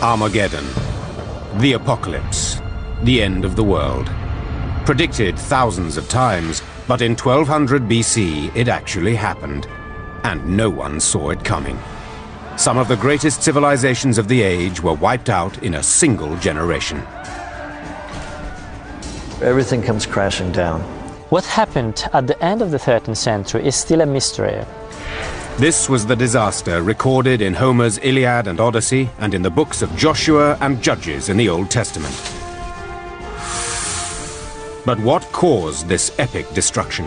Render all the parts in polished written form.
Armageddon, the apocalypse, the end of the world. Predicted thousands of times, but in 1200 BC it actually happened, and no one saw it coming. Some of the greatest civilizations of the age were wiped out in a single generation. Everything comes crashing down. What happened at the end of the 13th century is still a mystery. This was the disaster recorded in Homer's Iliad and Odyssey and in the books of Joshua and Judges in the Old Testament. But what caused this epic destruction?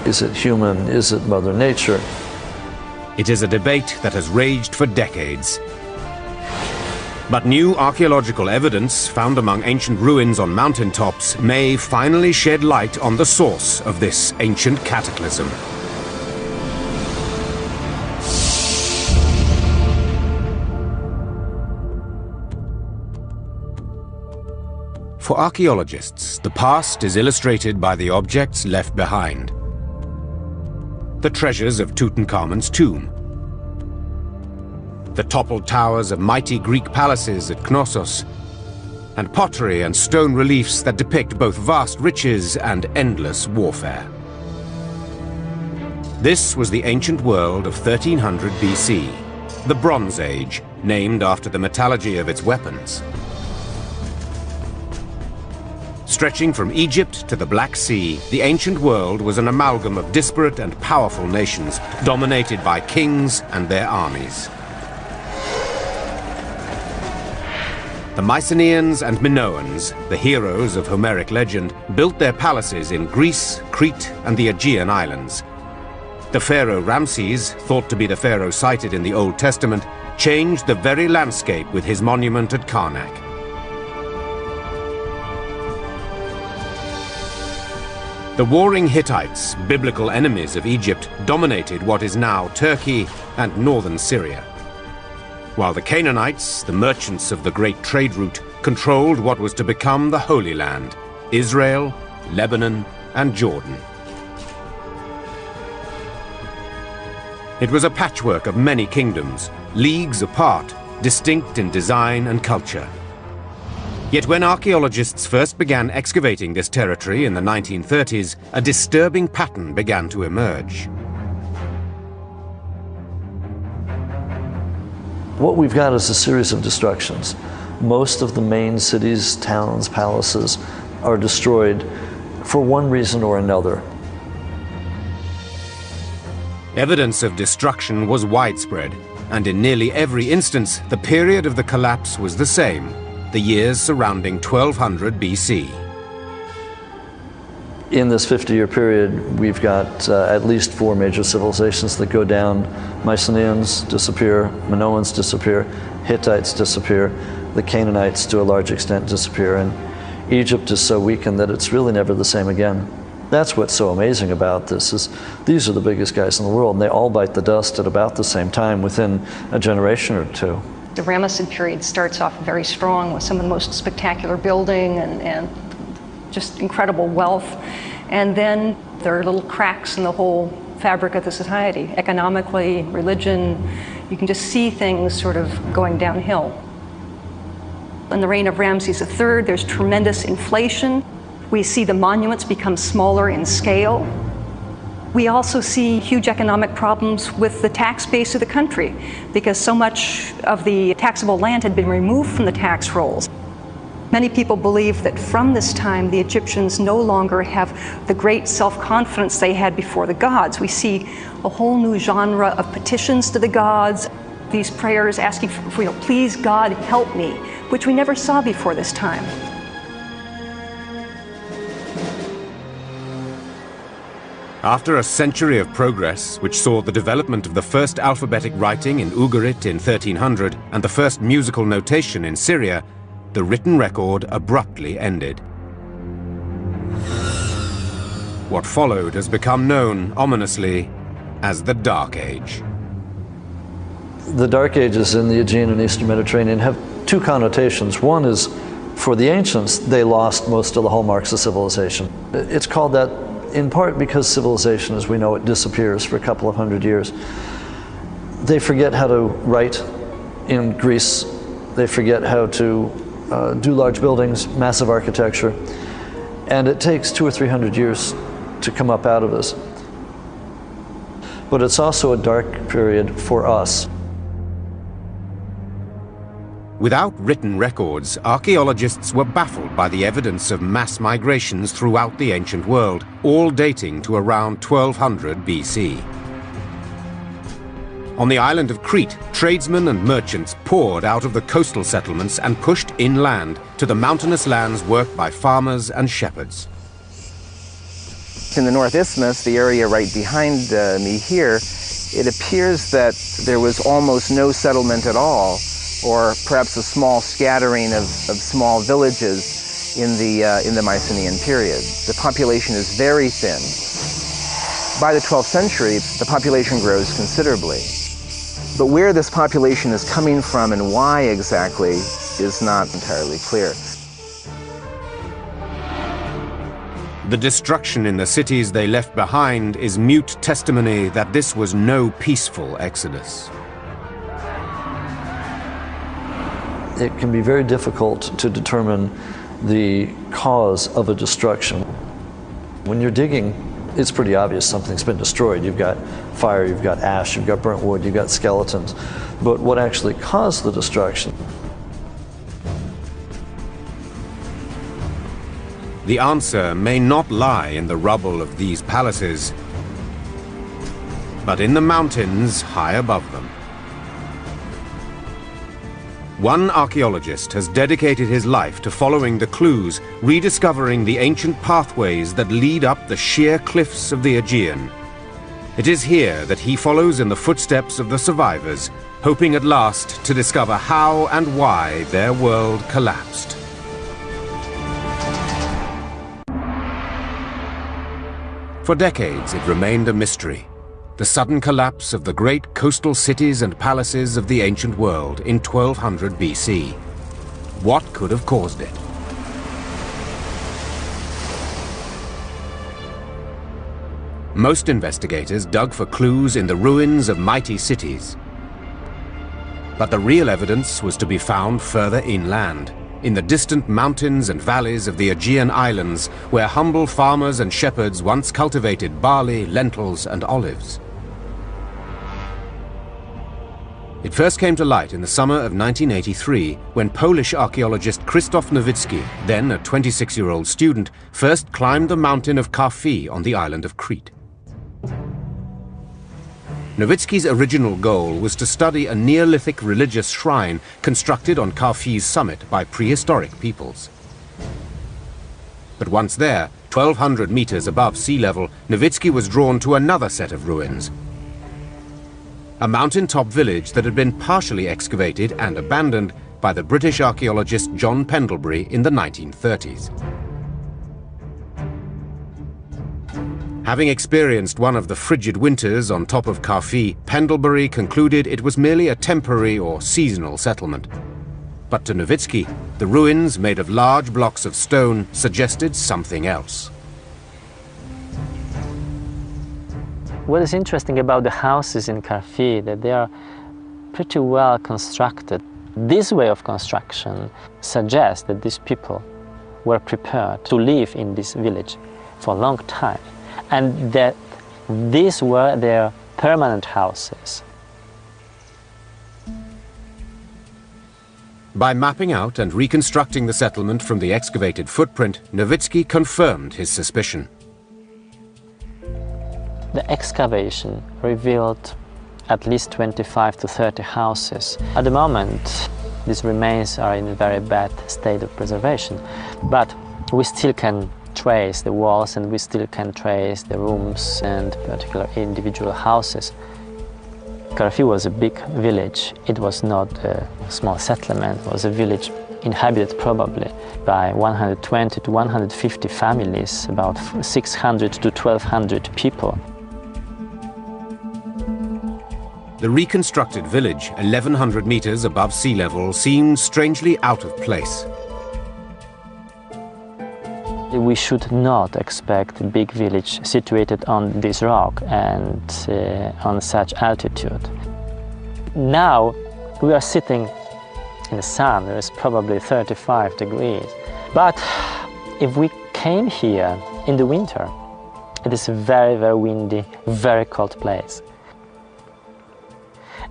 Is it human? Is it Mother Nature? It is a debate that has raged for decades. But new archaeological evidence found among ancient ruins on mountaintops may finally shed light on the source of this ancient cataclysm. For archaeologists, the past is illustrated by the objects left behind. The treasures of Tutankhamun's tomb, the toppled towers of mighty Greek palaces at Knossos, and pottery and stone reliefs that depict both vast riches and endless warfare. This was the ancient world of 1300 BC, the Bronze Age, named after the metallurgy of its weapons. Stretching from Egypt to the Black Sea, the ancient world was an amalgam of disparate and powerful nations, dominated by kings and their armies. The Mycenaeans and Minoans, the heroes of Homeric legend, built their palaces in Greece, Crete, and the Aegean Islands. The pharaoh Ramses, thought to be the pharaoh cited in the Old Testament, changed the very landscape with his monument at Karnak. The warring Hittites, biblical enemies of Egypt, dominated what is now Turkey and northern Syria, while the Canaanites, the merchants of the great trade route, controlled what was to become the Holy Land, Israel, Lebanon, and Jordan. It was a patchwork of many kingdoms, leagues apart, distinct in design and culture. Yet when archaeologists first began excavating this territory in the 1930s, a disturbing pattern began to emerge. What we've got is a series of destructions. Most of the main cities, towns, palaces are destroyed for one reason or another. Evidence of destruction was widespread, and in nearly every instance, the period of the collapse was the same, the years surrounding 1200 BC. In this 50-year period, we've got at least 4 major civilizations that go down. Mycenaeans disappear, Minoans disappear, Hittites disappear, the Canaanites to a large extent disappear, and Egypt is so weakened that it's really never the same again. That's what's so amazing about this, is these are the biggest guys in the world, and they all bite the dust at about the same time, within a generation or two. The Ramessid period starts off very strong with some of the most spectacular building and just incredible wealth. And then there are little cracks in the whole fabric of the society. Economically, religion, you can just see things sort of going downhill. In the reign of Ramses III, there's tremendous inflation. We see the monuments become smaller in scale. We also see huge economic problems with the tax base of the country, because so much of the taxable land had been removed from the tax rolls. Many people believe that from this time, the Egyptians no longer have the great self-confidence they had before the gods. We see a whole new genre of petitions to the gods, these prayers asking for, please God, help me, which we never saw before this time. After a century of progress, which saw the development of the first alphabetic writing in Ugarit in 1300 and the first musical notation in Syria, the written record abruptly ended. What followed has become known, ominously, as the Dark Age. The Dark Ages in the Aegean and Eastern Mediterranean have 2 connotations. One is, for the ancients, they lost most of the hallmarks of civilization. It's called that in part because civilization, as we know it, disappears for a couple of hundred years. They forget how to write, In Greece, they forget how to do large buildings, massive architecture, and it takes 200 or 300 years to come up out of this. But it's also a dark period for us. Without written records, archaeologists were baffled by the evidence of mass migrations throughout the ancient world, all dating to around 1200 BC. On the island of Crete, tradesmen and merchants poured out of the coastal settlements and pushed inland to the mountainous lands worked by farmers and shepherds. In the North Isthmus, the area right behind me here, it appears that there was almost no settlement at all, or perhaps a small scattering of small villages in the Mycenaean period. The population is very thin. By the 12th century, the population grows considerably. But where this population is coming from and why exactly is not entirely clear. The destruction in the cities they left behind is mute testimony that this was no peaceful exodus. It can be very difficult to determine the cause of a destruction. When you're digging, it's pretty obvious something's been destroyed. You've got fire, you've got ash, you've got burnt wood, you've got skeletons. But what actually caused the destruction? The answer may not lie in the rubble of these palaces, but in the mountains high above them. One archaeologist has dedicated his life to following the clues, rediscovering the ancient pathways that lead up the sheer cliffs of the Aegean. It is here that he follows in the footsteps of the survivors, hoping at last to discover how and why their world collapsed. For decades, it remained a mystery. The sudden collapse of the great coastal cities and palaces of the ancient world in 1200 BC. What could have caused it? Most investigators dug for clues in the ruins of mighty cities. But the real evidence was to be found further inland, in the distant mountains and valleys of the Aegean islands, where humble farmers and shepherds once cultivated barley, lentils, and olives. It first came to light in the summer of 1983, when Polish archaeologist Krzysztof Nowicki, then a 26-year-old student, first climbed the mountain of Karfi on the island of Crete. Nowicki's original goal was to study a Neolithic religious shrine constructed on Karfi's summit by prehistoric peoples. But once there, 1,200 meters above sea level, Nowicki was drawn to another set of ruins. A mountaintop village that had been partially excavated and abandoned by the British archaeologist John Pendlebury in the 1930s. Having experienced one of the frigid winters on top of Karfi, Pendlebury concluded it was merely a temporary or seasonal settlement. But to Nowicki, the ruins made of large blocks of stone suggested something else. What is interesting about the houses in Karfi, that they are pretty well constructed. This way of construction suggests that these people were prepared to live in this village for a long time, and that these were their permanent houses. By mapping out and reconstructing the settlement from the excavated footprint, Nowicki confirmed his suspicion. The excavation revealed at least 25 to 30 houses. At the moment, these remains are in a very bad state of preservation, but we still can trace the walls and we still can trace the rooms and particular individual houses. Karfi was a big village. It was not a small settlement. It was a village inhabited probably by 120 to 150 families, about 600 to 1,200 people. The reconstructed village, 1,100 meters above sea level, seemed strangely out of place. We should not expect a big village situated on this rock and on such altitude. Now We are sitting in the sun, there is probably 35 degrees. But if we came here in the winter, it is a very, very windy, very cold place.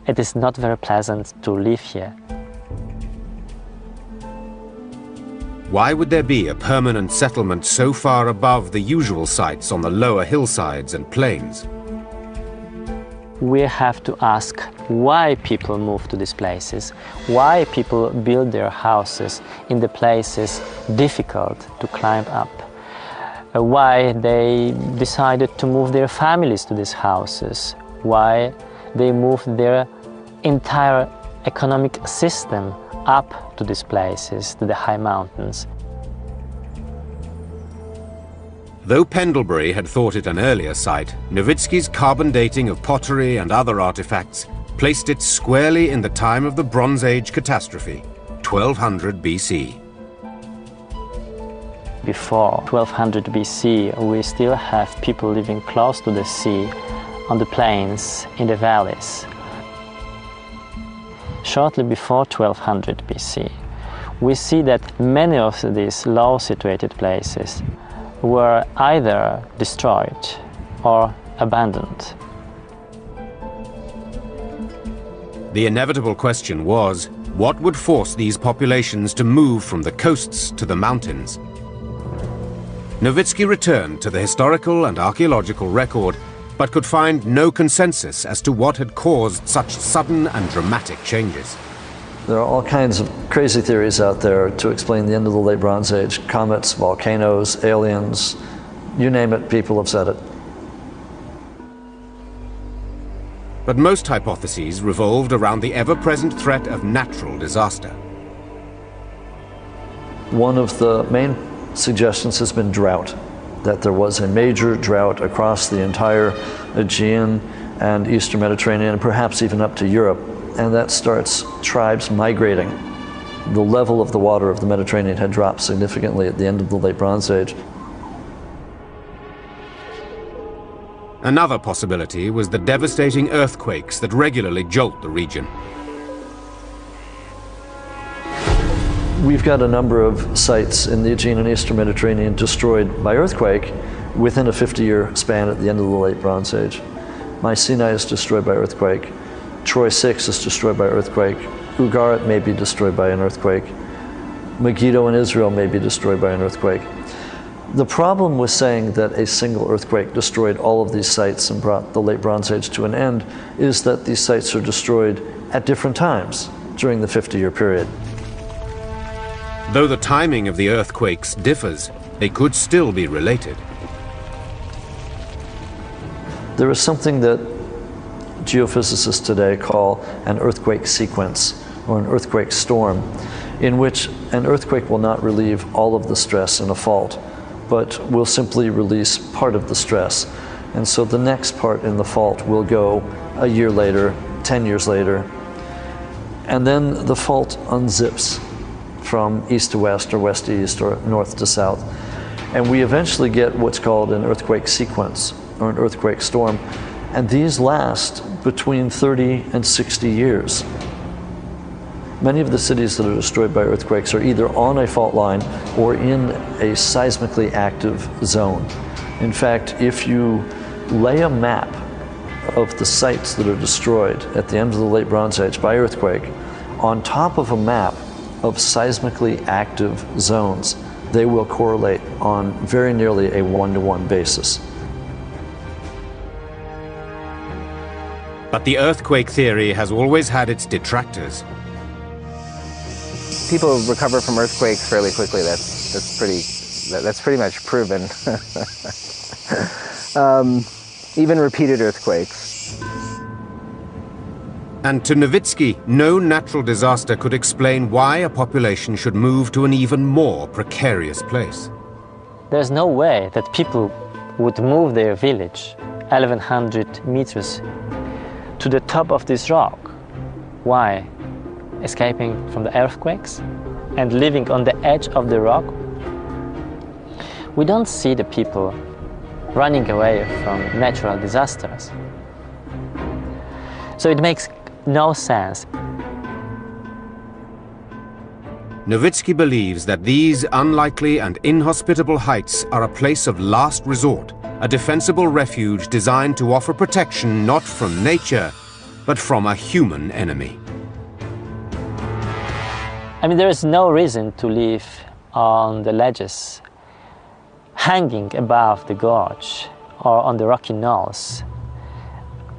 It is not very pleasant to live here. Why would there be a permanent settlement so far above the usual sites on the lower hillsides and plains? We have to ask why people move to these places, why people build their houses in the places difficult to climb up, why they decided to move their families to these houses, why they moved their entire economic system up to these places, to the high mountains. Though Pendlebury had thought it an earlier site, Nowitzki's carbon dating of pottery and other artifacts placed it squarely in the time of the Bronze Age catastrophe, 1200 BC. Before 1200 BC, we still have people living close to the sea, on the plains, in the valleys. Shortly before 1200 BC, we see that many of these low-situated places were either destroyed or abandoned. The inevitable question was, what would force these populations to move from the coasts to the mountains? Nowitzki returned to the historical and archaeological record, but could find no consensus as to what had caused such sudden and dramatic changes. There are all kinds of crazy theories out there to explain the end of the Late Bronze Age. Comets, volcanoes, aliens, you name it, people have said it. But most hypotheses revolved around the ever-present threat of natural disaster. One of the main suggestions has been drought, that there was a major drought across the entire Aegean and Eastern Mediterranean, and perhaps even up to Europe, and that starts tribes migrating. The level of the water of the Mediterranean had dropped significantly at the end of the Late Bronze Age. Another possibility was the devastating earthquakes that regularly jolt the region. We've got a number of sites in the Aegean and Eastern Mediterranean destroyed by earthquake within a 50-year span at the end of the Late Bronze Age. Mycenae is destroyed by earthquake. Troy 6 is destroyed by earthquake. Ugarit may be destroyed by an earthquake. Megiddo in Israel may be destroyed by an earthquake. The problem with saying that a single earthquake destroyed all of these sites and brought the Late Bronze Age to an end is that these sites are destroyed at different times during the 50-year period. Though the timing of the earthquakes differs, they could still be related. There is something that geophysicists today call an earthquake sequence or an earthquake storm, in which an earthquake will not relieve all of the stress in a fault, but will simply release part of the stress. And so the next part in the fault will go a year later, 10 years later, and then the fault unzips from east to west or west to east or north to south. And we eventually get what's called an earthquake sequence or an earthquake storm. And these last between 30 and 60 years. Many of the cities that are destroyed by earthquakes are either on a fault line or in a seismically active zone. In fact, if you lay a map of the sites that are destroyed at the end of the Late Bronze Age by earthquake on top of a map of seismically active zones, they will correlate on very nearly a one-to-one basis. But the earthquake theory has always had its detractors. People recover from earthquakes fairly quickly. That's pretty much proven. Even repeated earthquakes. And to Nowitzki, no natural disaster could explain why a population should move to an even more precarious place. There's no way that people would move their village 1100 meters to the top of this rock. Why? Escaping from the earthquakes and living on the edge of the rock? We don't see the people running away from natural disasters. So it makes no sense. Nowitzki believes that these unlikely and inhospitable heights are a place of last resort, a defensible refuge designed to offer protection not from nature, but from a human enemy. I mean, there is no reason to live on the ledges, hanging above the gorge or on the rocky knolls,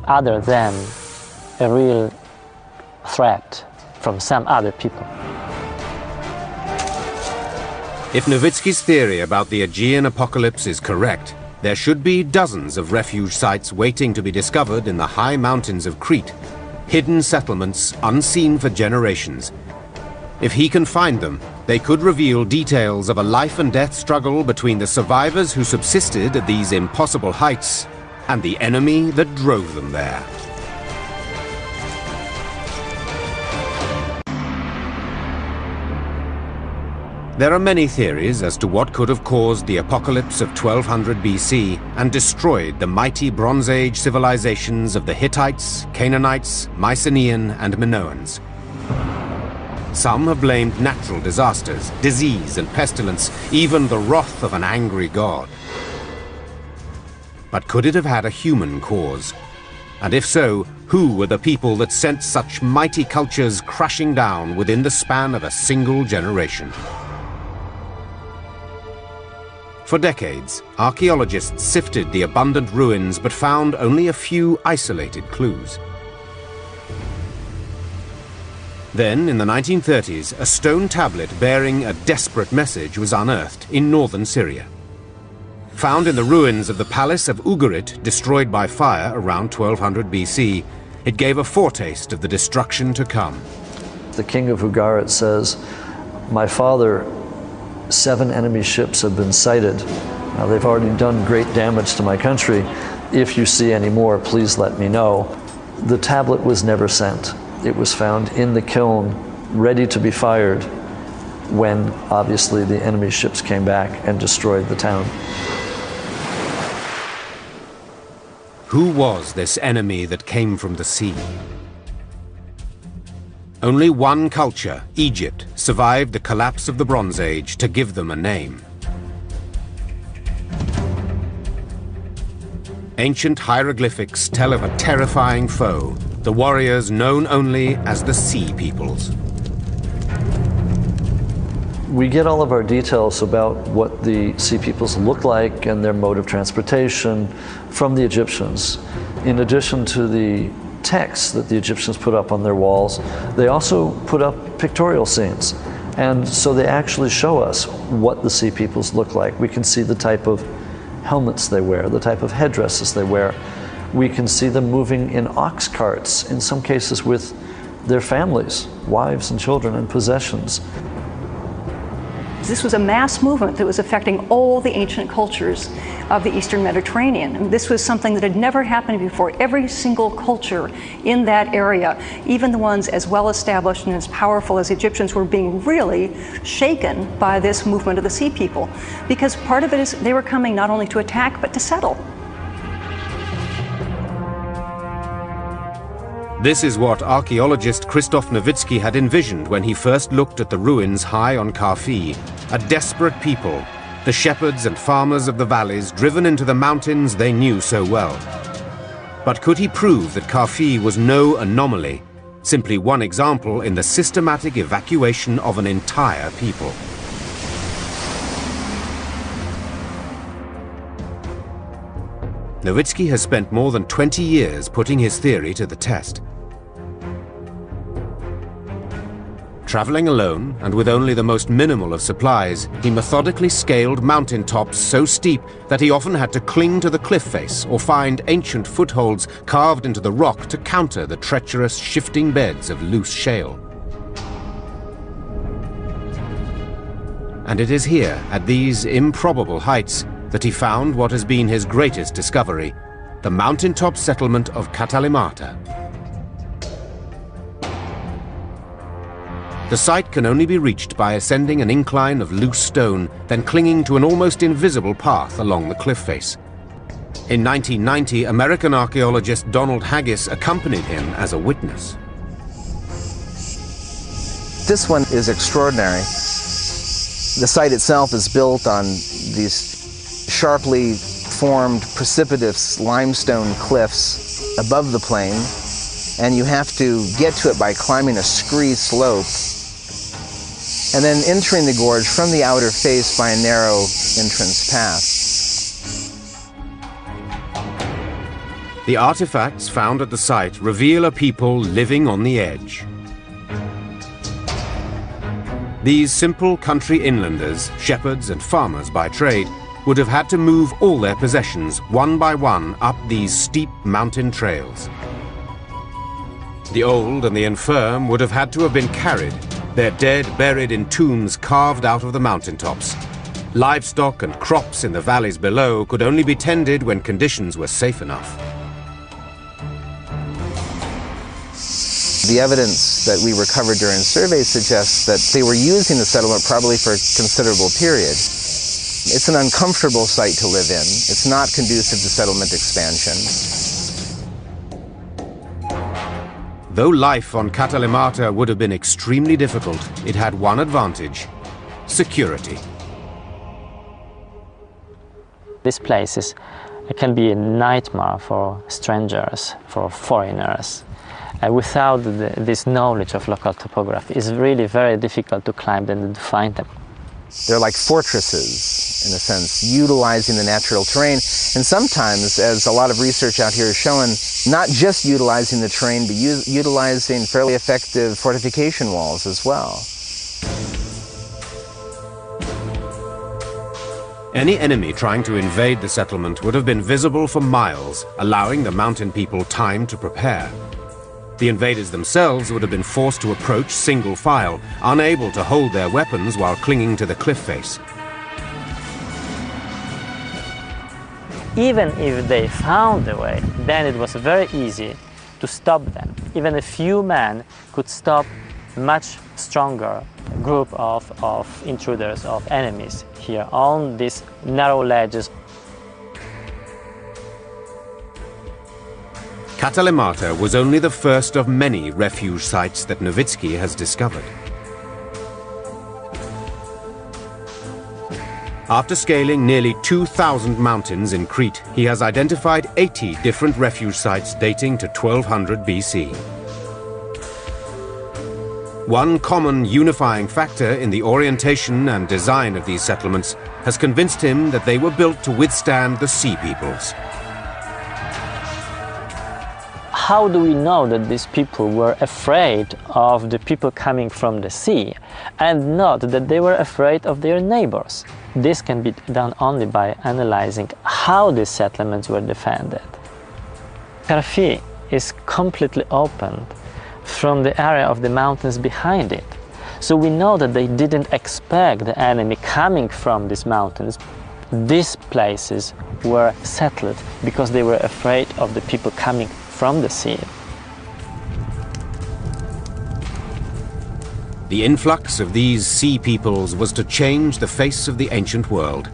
other than a real threat from some other people. If Nowitzki's theory about the Aegean apocalypse is correct, there should be dozens of refuge sites waiting to be discovered in the high mountains of Crete, hidden settlements unseen for generations. If he can find them, they could reveal details of a life and death struggle between the survivors who subsisted at these impossible heights and the enemy that drove them there. There are many theories as to what could have caused the apocalypse of 1200 BC and destroyed the mighty Bronze Age civilizations of the Hittites, Canaanites, Mycenaean, and Minoans. Some have blamed natural disasters, disease and pestilence, even the wrath of an angry god. But could it have had a human cause? And if so, who were the people that sent such mighty cultures crashing down within the span of a single generation? For decades, archaeologists sifted the abundant ruins but found only a few isolated clues. Then, in the 1930s, a stone tablet bearing a desperate message was unearthed in northern Syria. Found in the ruins of the palace of Ugarit, destroyed by fire around 1200 BC, it gave a foretaste of the destruction to come. The king of Ugarit says, "My father, 7 enemy ships have been sighted. Now they've already done great damage to my country. If you see any more, please let me know." The tablet was never sent. It was found in the kiln, ready to be fired, when obviously the enemy ships came back and destroyed the town. Who was this enemy that came from the sea? Only one culture, Egypt, survived the collapse of the Bronze Age to give them a name. Ancient hieroglyphics tell of a terrifying foe, the warriors known only as the Sea Peoples. We get all of our details about what the Sea Peoples look like and their mode of transportation from the Egyptians. In addition to the texts that the Egyptians put up on their walls, they also put up pictorial scenes. And so they actually show us what the Sea Peoples look like. We can see the type of helmets they wear, the type of headdresses they wear. We can see them moving in ox carts, in some cases with their families, wives and children and possessions. This was a mass movement that was affecting all the ancient cultures of the Eastern Mediterranean. And this was something that had never happened before. Every single culture in that area, even the ones as well established and as powerful as Egyptians, were being really shaken by this movement of the Sea People. Because part of it is they were coming not only to attack, but to settle. This is what archaeologist Krzysztof Nowitzki had envisioned when he first looked at the ruins high on Carfi, a desperate people, the shepherds and farmers of the valleys driven into the mountains they knew so well. But could he prove that Carfi was no anomaly, simply one example in the systematic evacuation of an entire people? Nowitzki has spent more than 20 years putting his theory to the test. Traveling alone, and with only the most minimal of supplies, he methodically scaled mountain tops so steep that he often had to cling to the cliff face or find ancient footholds carved into the rock to counter the treacherous, shifting beds of loose shale. And it is here, at these improbable heights, that he found what has been his greatest discovery, the mountaintop settlement of Katalimata. The site can only be reached by ascending an incline of loose stone, then clinging to an almost invisible path along the cliff face. In 1990, American archaeologist Donald Haggis accompanied him as a witness. This one is extraordinary. The site itself is built on these sharply formed precipitous limestone cliffs above the plain, and you have to get to it by climbing a scree slope and then entering the gorge from the outer face by a narrow entrance path. The artifacts found at the site reveal a people living on the edge. These simple country inlanders, shepherds and farmers by trade, would have had to move all their possessions one by one up these steep mountain trails. The old and the infirm would have had to have been carried, their dead buried in tombs carved out of the mountaintops. Livestock and crops in the valleys below could only be tended when conditions were safe enough. The evidence that we recovered during surveys suggests that they were using the settlement probably for a considerable period. It's an uncomfortable site to live in. It's not conducive to settlement expansion. Though life on Katalimata would have been extremely difficult, it had one advantage: security. These places can be a nightmare for strangers, for foreigners. Without this knowledge of local topography, it's really very difficult to climb them and to find them. They're like fortresses, in a sense, utilizing the natural terrain, and sometimes, as a lot of research out here is showing, not just utilizing the terrain, but utilizing fairly effective fortification walls as well. Any enemy trying to invade the settlement would have been visible for miles, allowing the mountain people time to prepare. The invaders themselves would have been forced to approach single file, unable to hold their weapons while clinging to the cliff face. Even if they found a way, then it was very easy to stop them. Even a few men could stop a much stronger group of intruders, of enemies here on these narrow ledges. Katalimata was only the first of many refuge sites that Nowitzki has discovered. After scaling nearly 2,000 mountains in Crete, he has identified 80 different refuge sites dating to 1200 BC. One common unifying factor in the orientation and design of these settlements has convinced him that they were built to withstand the sea peoples. How do we know that these people were afraid of the people coming from the sea and not that they were afraid of their neighbors? This can be done only by analyzing how these settlements were defended. Carfi is completely open from the area of the mountains behind it. So we know that they didn't expect the enemy coming from these mountains. These places were settled because they were afraid of the people coming from the sea. The influx of these sea peoples was to change the face of the ancient world.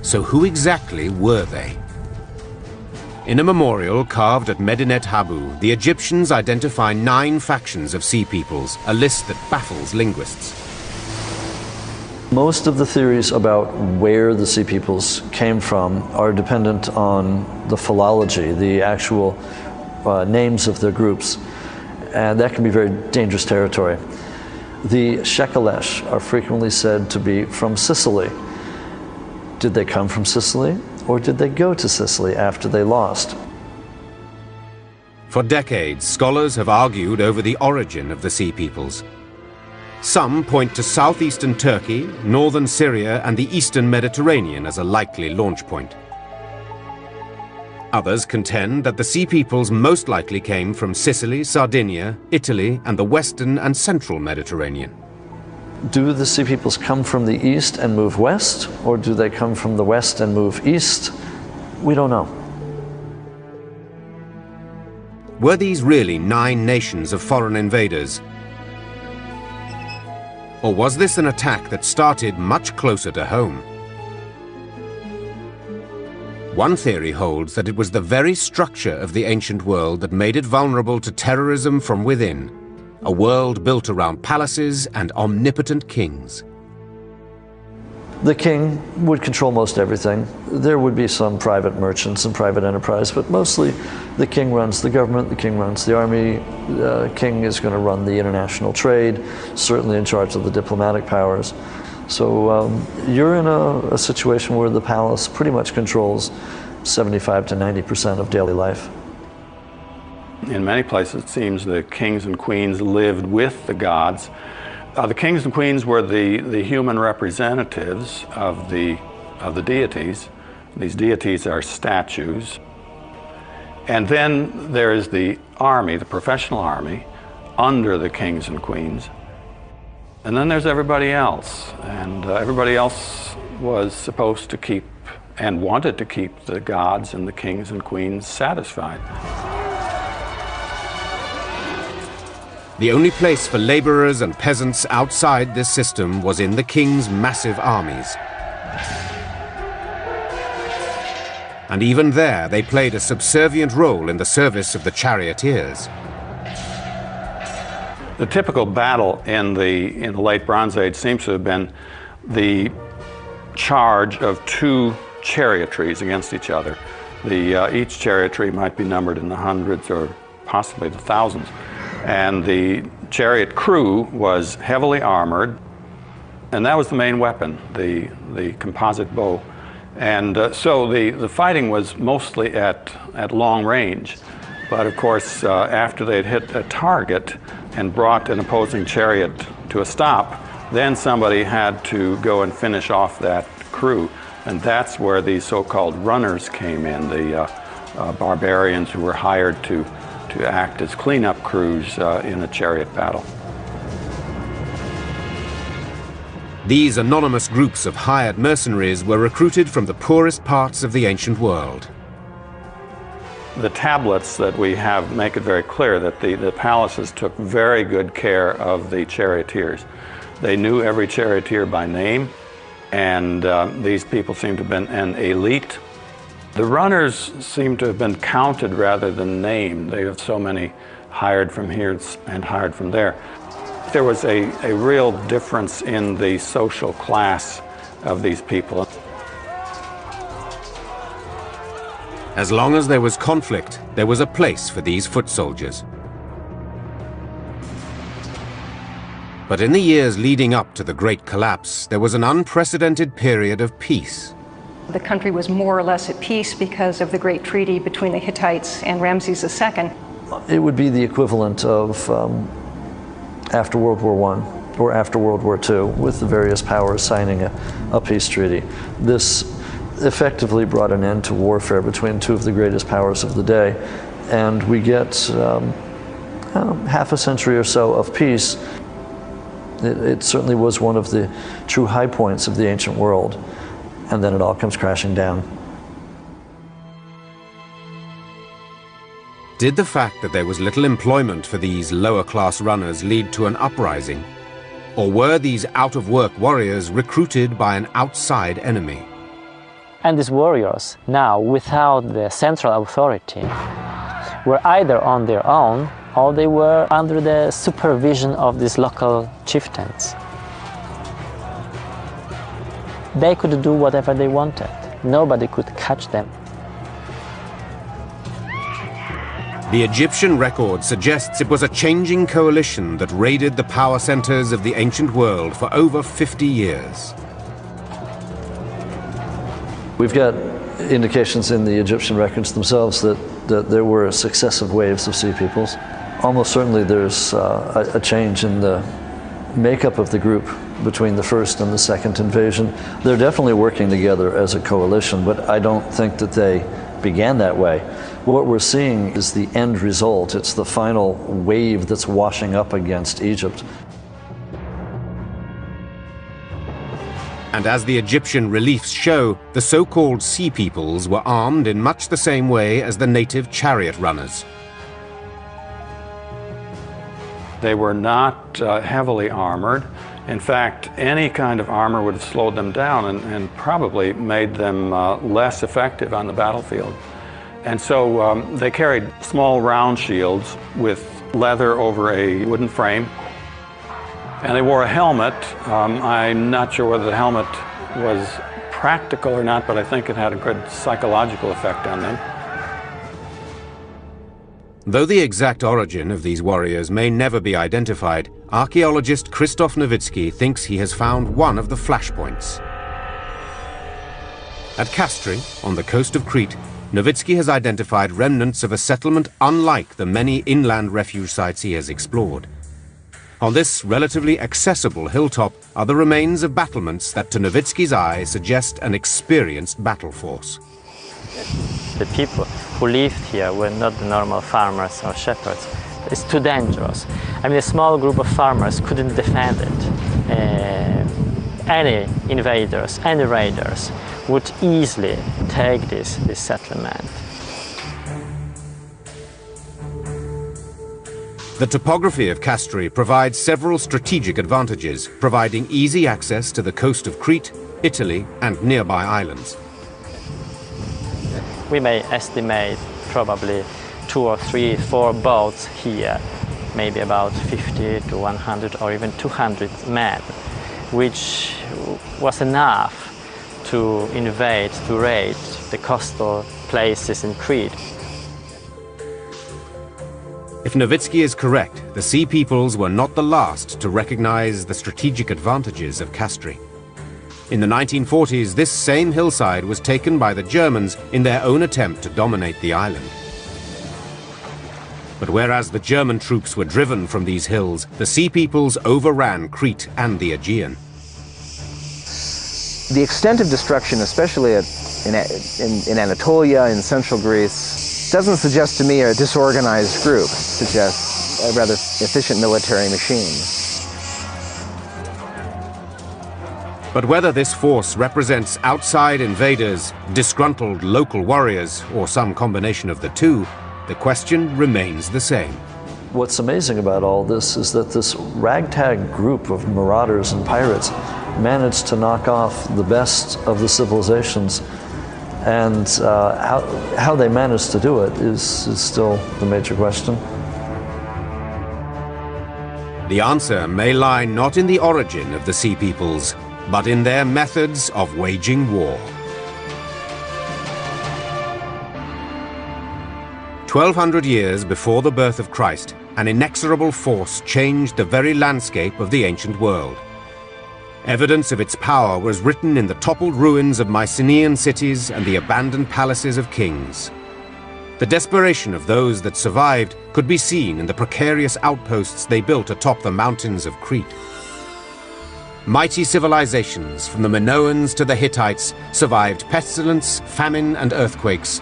So who exactly were they? In a memorial carved at Medinet Habu, the Egyptians identify 9 factions of sea peoples, a list that baffles linguists. Most of the theories about where the sea peoples came from are dependent on the philology, the actual names of their groups, and that can be very dangerous territory. The Shekelesh are frequently said to be from Sicily. Did they come from Sicily, or did they go to Sicily after they lost? For decades, scholars have argued over the origin of the sea peoples. Some point to southeastern Turkey, northern Syria, and the eastern Mediterranean as a likely launch point. Others contend that the sea peoples most likely came from Sicily, Sardinia, Italy, and the western and central Mediterranean. Do the sea peoples come from the east and move west, or do they come from the west and move east? We don't know. Were these really 9 nations of foreign invaders? Or was this an attack that started much closer to home? One theory holds that it was the very structure of the ancient world that made it vulnerable to terrorism from within. a world built around palaces and omnipotent kings. The king would control most everything. There would be some private merchants and private enterprise, but mostly the king runs the government, the king runs the army, the king is going to run the international trade, certainly in charge of the diplomatic powers. So you're in a situation where the palace pretty much controls 75 to 90% of daily life. In many places, it seems the kings and queens lived with the gods. The kings and queens were the human representatives of the deities. These deities are statues. And then there is the army, the professional army, under the kings and queens. And then there's everybody else. And everybody else was supposed to keep and wanted to keep the gods and the kings and queens satisfied. The only place for laborers and peasants outside this system was in the king's massive armies. And even there, they played a subservient role in the service of the charioteers. The typical battle in the late Bronze Age seems to have been the charge of two chariotries against each other. Each chariotry might be numbered in the hundreds or possibly the thousands. And the chariot crew was heavily armored, and that was the main weapon, the composite bow. And so the fighting was mostly at long range. But of course, after they'd hit a target and brought an opposing chariot to a stop, then somebody had to go and finish off that crew. And that's where the so-called runners came in, the barbarians who were hired to act as cleanup crews in a chariot battle. These anonymous groups of hired mercenaries were recruited from the poorest parts of the ancient world. The tablets that we have make it very clear that the palaces took very good care of the charioteers. They knew every charioteer by name, and these people seem to have been an elite. The runners seem to have been counted rather than named. They have so many hired from here and hired from there. There was a real difference in the social class of these people. As long as there was conflict, there was a place for these foot soldiers. But in the years leading up to the Great Collapse, there was an unprecedented period of peace. The country was more or less at peace because of the great treaty between the Hittites and Ramses II. It would be the equivalent of after World War I or after World War II, with the various powers signing a peace treaty. This effectively brought an end to warfare between two of the greatest powers of the day, and we get half a century or so of peace. It certainly was one of the true high points of the ancient world. And then it all comes crashing down. Did the fact that there was little employment for these lower-class runners lead to an uprising? Or were these out-of-work warriors recruited by an outside enemy? And these warriors, now without the central authority, were either on their own or they were under the supervision of these local chieftains. They could do whatever they wanted. Nobody could catch them. The Egyptian record suggests it was a changing coalition that raided the power centers of the ancient world for over 50 years. We've got indications in the Egyptian records themselves that there were successive waves of sea peoples. Almost certainly there's a change in the makeup of the group between the first and the second invasion. They're definitely working together as a coalition, but I don't think that they began that way. What we're seeing is the end result. It's the final wave that's washing up against Egypt. And as the Egyptian reliefs show, the so-called sea peoples were armed in much the same way as the native chariot runners. They were not heavily armored. In fact, any kind of armor would have slowed them down and probably made them less effective on the battlefield. And so they carried small round shields with leather over a wooden frame. And they wore a helmet. I'm not sure whether the helmet was practical or not, but I think it had a good psychological effect on them. Though the exact origin of these warriors may never be identified, archaeologist Krzysztof Nowicki thinks he has found one of the flashpoints. At Kastri, on the coast of Crete, Nowicki has identified remnants of a settlement unlike the many inland refuge sites he has explored. On this relatively accessible hilltop are the remains of battlements that to Nowicki's eye suggest an experienced battle force. The people who lived here were not the normal farmers or shepherds. It's too dangerous. I mean, a small group of farmers couldn't defend it. Any invaders, any raiders would easily take this settlement. The topography of Kastri provides several strategic advantages, providing easy access to the coast of Crete, Italy, and nearby islands. We may estimate probably 2 or 3, 4 boats here, maybe about 50 to 100 or even 200 men, which was enough to invade, to raid the coastal places in Crete. If Nowicki is correct, the Sea Peoples were not the last to recognize the strategic advantages of Kastri. In the 1940s, this same hillside was taken by the Germans in their own attempt to dominate the island. But whereas the German troops were driven from these hills, the Sea Peoples overran Crete and the Aegean. The extent of destruction, especially in Anatolia, in central Greece, doesn't suggest to me a disorganized group. It suggests a rather efficient military machine. But whether this force represents outside invaders, disgruntled local warriors, or some combination of the two, the question remains the same. What's amazing about all this is that this ragtag group of marauders and pirates managed to knock off the best of the civilizations, and how they managed to do it is still the major question. The answer may lie not in the origin of the Sea Peoples, but in their methods of waging war. 1,200 years before the birth of Christ, an inexorable force changed the very landscape of the ancient world. Evidence of its power was written in the toppled ruins of Mycenaean cities and the abandoned palaces of kings. The desperation of those that survived could be seen in the precarious outposts they built atop the mountains of Crete. Mighty civilizations, from the Minoans to the Hittites, survived pestilence, famine, and earthquakes,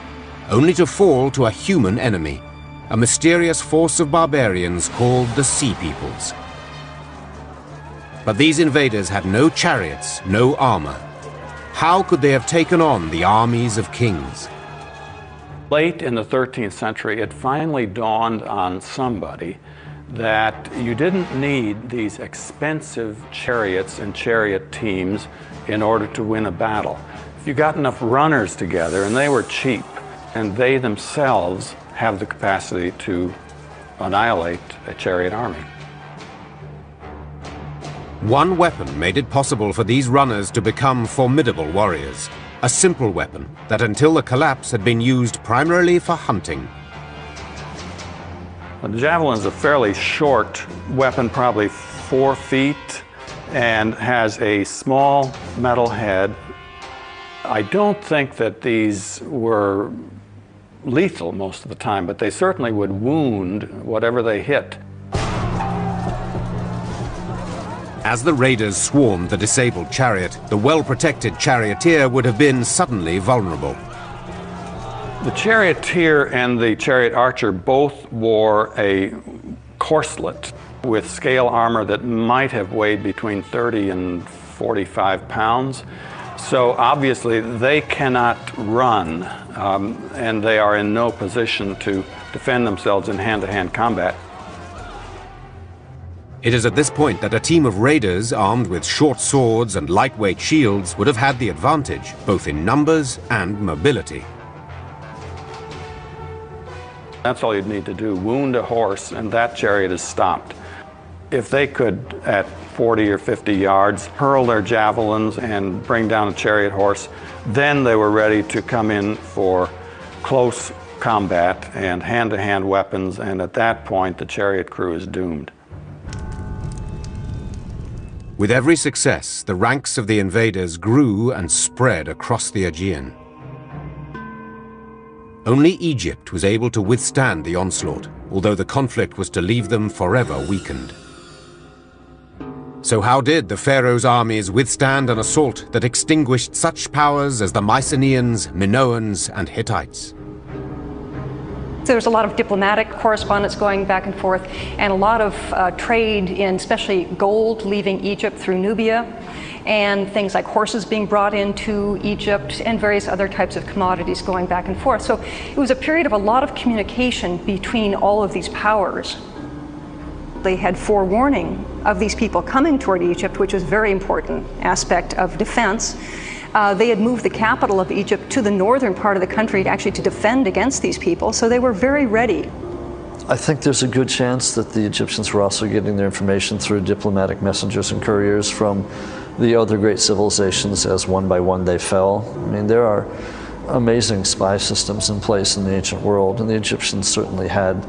only to fall to a human enemy, a mysterious force of barbarians called the Sea Peoples. But these invaders had no chariots, no armor. How could they have taken on the armies of kings? Late in the 13th century, it finally dawned on somebody that you didn't need these expensive chariots and chariot teams in order to win a battle. If you got enough runners together, and they were cheap, and they themselves have the capacity to annihilate a chariot army. One weapon made it possible for these runners to become formidable warriors. A simple weapon that until the collapse had been used primarily for hunting. The javelin is a fairly short weapon, probably 4 feet, and has a small metal head. I don't think that these were lethal most of the time, but they certainly would wound whatever they hit. As the raiders swarmed the disabled chariot, the well-protected charioteer would have been suddenly vulnerable. The charioteer and the chariot archer both wore a corselet with scale armor that might have weighed between 30 and 45 pounds. So obviously they cannot run, and they are in no position to defend themselves in hand-to-hand combat. It is at this point that a team of raiders armed with short swords and lightweight shields would have had the advantage, both in numbers and mobility. That's all you'd need to do, wound a horse, and that chariot is stopped. If they could, at 40 or 50 yards, hurl their javelins and bring down a chariot horse, then they were ready to come in for close combat and hand-to-hand weapons, and at that point the chariot crew is doomed. With every success, the ranks of the invaders grew and spread across the Aegean. Only Egypt was able to withstand the onslaught, although the conflict was to leave them forever weakened. So how did the pharaoh's armies withstand an assault that extinguished such powers as the Mycenaeans, Minoans, and Hittites? There's a lot of diplomatic correspondence going back and forth, and a lot of trade in especially gold leaving Egypt through Nubia, and things like horses being brought into Egypt, and various other types of commodities going back and forth. So it was a period of a lot of communication between all of these powers. They had forewarning of these people coming toward Egypt, which was a very important aspect of defense. They had moved the capital of Egypt to the northern part of the country actually to defend against these people, so they were very ready. I think there's a good chance that the Egyptians were also getting their information through diplomatic messengers and couriers from the other great civilizations as one by one they fell. I mean, there are amazing spy systems in place in the ancient world, and the Egyptians certainly had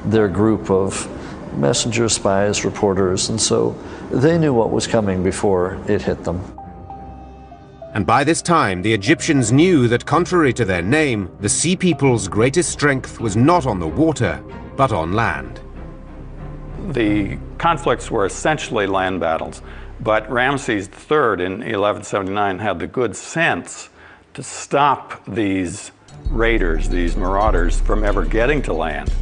their group of messengers, spies, reporters, and so they knew what was coming before it hit them. And by this time, the Egyptians knew that contrary to their name, the Sea People's greatest strength was not on the water, but on land. The conflicts were essentially land battles, but Ramses III in 1179 had the good sense to stop these raiders, these marauders, from ever getting to land.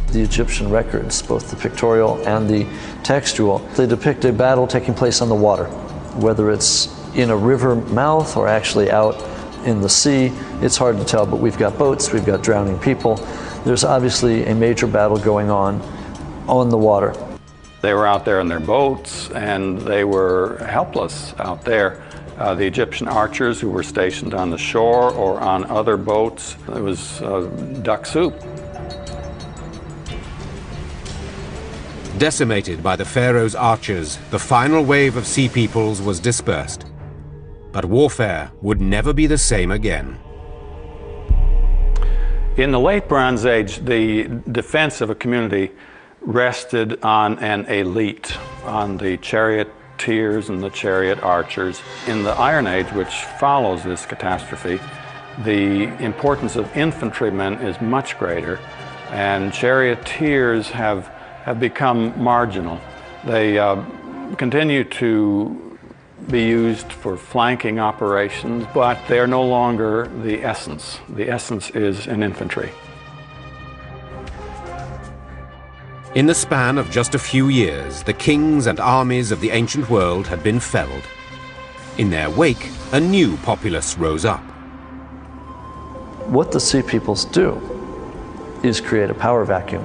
The Egyptian records, both the pictorial and the textual, they depict a battle taking place on the water, whether it's in a river mouth or actually out in the sea. It's hard to tell, but we've got boats, we've got drowning people. There's obviously a major battle going on the water. They were out there in their boats, and they were helpless out there. The Egyptian archers who were stationed on the shore or on other boats, it was duck soup. Decimated by the pharaoh's archers, the final wave of Sea Peoples was dispersed. But warfare would never be the same again. In the late Bronze Age, the defense of a community rested on an elite, on the charioteers and the chariot archers. In the Iron Age, which follows this catastrophe, the importance of infantrymen is much greater, and charioteers have become marginal. They continue to be used for flanking operations, but they are no longer the essence. The essence is in infantry. In the span of just a few years, the kings and armies of the ancient world had been felled. In their wake, a new populace rose up. What the Sea Peoples do is create a power vacuum.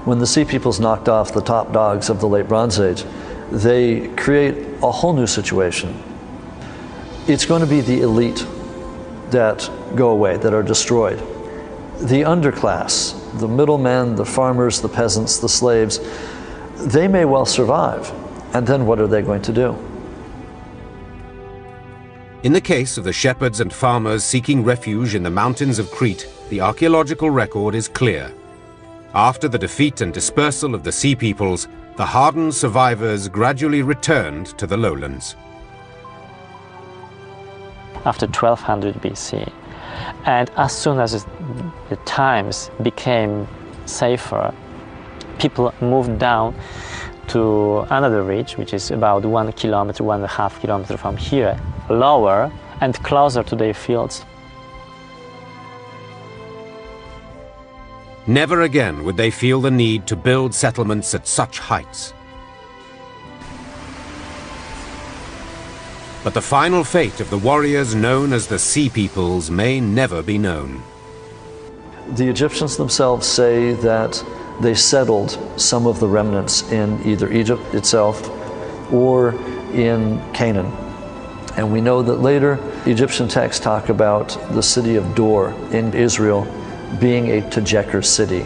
When the Sea Peoples knocked off the top dogs of the late Bronze Age, they create a whole new situation. It's going to be the elite that go away, that are destroyed. The underclass, the middlemen, the farmers, the peasants, the slaves, they may well survive. And then what are they going to do? In the case of the shepherds and farmers seeking refuge in the mountains of Crete, the archaeological record is clear. After the defeat and dispersal of the Sea Peoples, the hardened survivors gradually returned to the lowlands. After 1200 BC, and as soon as the times became safer, people moved down to another ridge, which is about 1 kilometer, 1.5 kilometers from here, lower and closer to their fields. Never again would they feel the need to build settlements at such heights. But the final fate of the warriors known as the Sea Peoples may never be known. The Egyptians themselves say that they settled some of the remnants in either Egypt itself or in Canaan. And we know that later Egyptian texts talk about the city of Dor in Israel being a Tejeker city.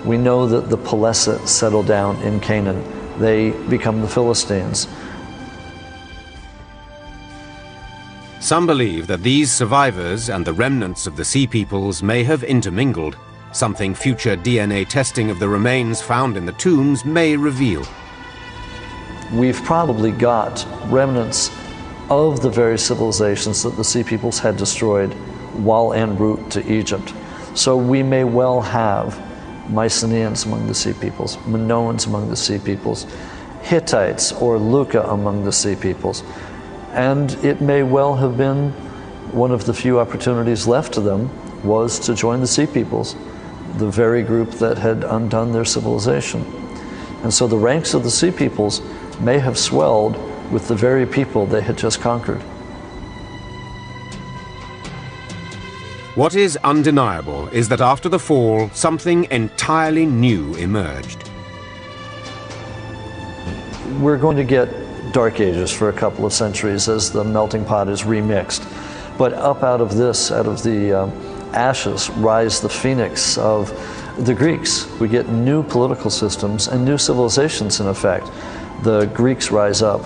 We know that the Pelesset settle down in Canaan. They become the Philistines. Some believe that these survivors and the remnants of the Sea Peoples may have intermingled, something future DNA testing of the remains found in the tombs may reveal. We've probably got remnants of the very civilizations that the Sea Peoples had destroyed while en route to Egypt. So we may well have Mycenaeans among the Sea Peoples, Minoans among the Sea Peoples, Hittites or Luca among the Sea Peoples. And it may well have been one of the few opportunities left to them was to join the Sea Peoples, the very group that had undone their civilization. And so the ranks of the Sea Peoples may have swelled with the very people they had just conquered. What is undeniable is that after the fall, something entirely new emerged. We're going to get dark ages for a couple of centuries as the melting pot is remixed. But up out of this, out of the ashes, rise the phoenix of the Greeks. We get new political systems and new civilizations in effect. The Greeks rise up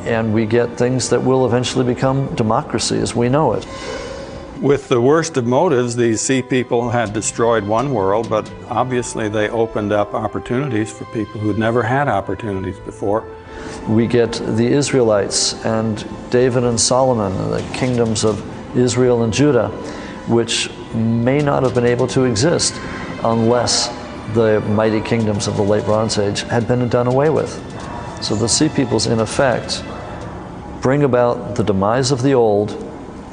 and we get things that will eventually become democracy as we know it. With the worst of motives, these Sea People had destroyed one world, but obviously they opened up opportunities for people who'd never had opportunities before. We get the Israelites and David and Solomon, the kingdoms of Israel and Judah, which may not have been able to exist unless the mighty kingdoms of the late Bronze Age had been done away with. So the Sea Peoples, in effect, bring about the demise of the old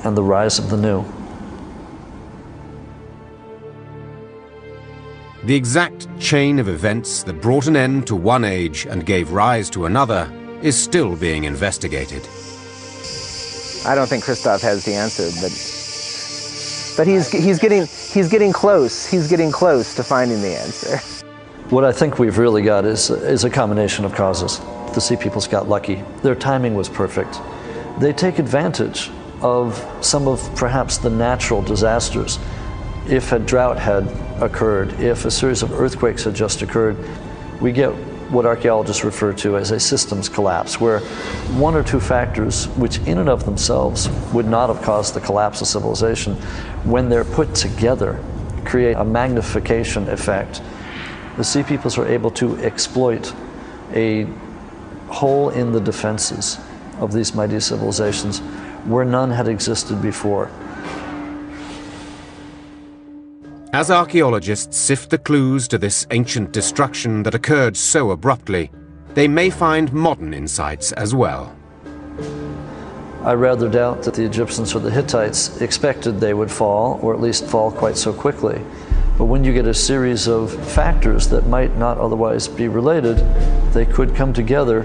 and the rise of the new. The exact chain of events that brought an end to one age and gave rise to another is still being investigated. I don't think Christoph has the answer, but he's getting close. He's getting close to finding the answer. What I think we've really got is a combination of causes. The Sea Peoples got lucky. Their timing was perfect. They take advantage of some of perhaps the natural disasters. If a drought had occurred, if a series of earthquakes had just occurred, we get what archaeologists refer to as a systems collapse, where one or two factors, which in and of themselves would not have caused the collapse of civilization, when they're put together, create a magnification effect. The Sea Peoples are able to exploit a hole in the defenses of these mighty civilizations where none had existed before. As archaeologists sift the clues to this ancient destruction that occurred so abruptly, they may find modern insights as well. I rather doubt that the Egyptians or the Hittites expected they would fall, or at least fall quite so quickly. But when you get a series of factors that might not otherwise be related, they could come together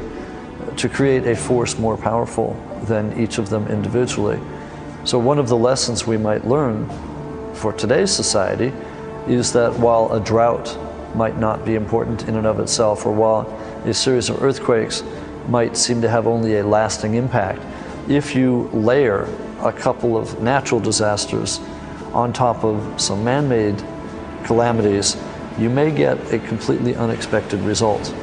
to create a force more powerful than each of them individually. So one of the lessons we might learn for today's society is that while a drought might not be important in and of itself, or while a series of earthquakes might seem to have only a lasting impact, if you layer a couple of natural disasters on top of some man-made calamities, you may get a completely unexpected result.